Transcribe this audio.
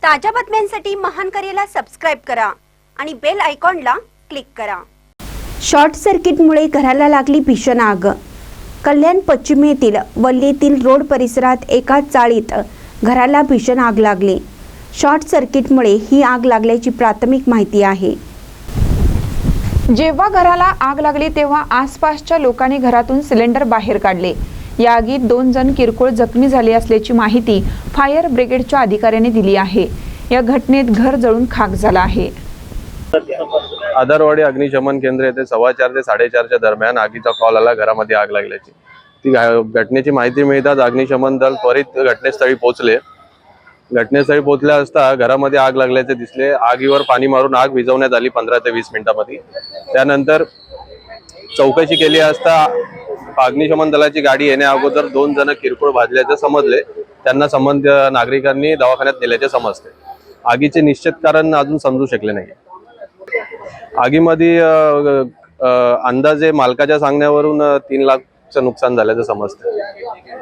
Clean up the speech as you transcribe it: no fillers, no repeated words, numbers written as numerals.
ताज्या बातम्यांसाठी महान करेला सबस्क्राइब करा आणि बेल आयकॉनला क्लिक करा। शॉर्ट सर्किटमुळे घराला लागली भीषण आग। कल्याण पश्चिमेतील वल्लीतील रोड परिसरात एका चाळीत घराला भीषण आग लागली। शॉर्ट सर्किटमुळे ही आग लागल्याची प्राथमिक माहिती आहे। जेव्हा घराला आग लागली तेव्हा आसपासच्या लोकांनी घरातून सिलेंडर बाहेर काढले। या आगीत 2 जण किरकोळ जखमी झाले असल्याची माहिती फायर ब्रिगेडच्या अधिकाऱ्यांनी दिली आहे। या घटनेत घर जळून खाक झाला आहे। आधारवाडी अग्निशमन केंद्र येथे 4:15 ते 4:30च्या दरम्यान आगीचा कॉल आला। घरामध्ये आग लागल्याची ती घटनेची माहिती मिळताच अग्निशमन दल त्वरित घटनास्थळी पोहोचले। घटनास्थळी पोहोचल्या असता घरामध्ये आग लागल्याचे दिसले। आगीवर पाणी मारून आग विझवण्यात आली 15 ते 20 मिनिटांमध्ये। त्यानंतर चौकशी केली असता अग्निशमन दलाची गाडी येण्या अगोदर 2 जण किरकोळ भाजल्याचे समजले। त्यांना संबंधित नागरिकांनी दवाखान्यात नेल्याचे समजते। आगीचे निश्चित कारण अजून समजू शकले नाही। आगीमध्ये अंदाजे मालकाच्या सांगण्यावरून 3 लाखचं नुकसान झाल्याचं समजतं।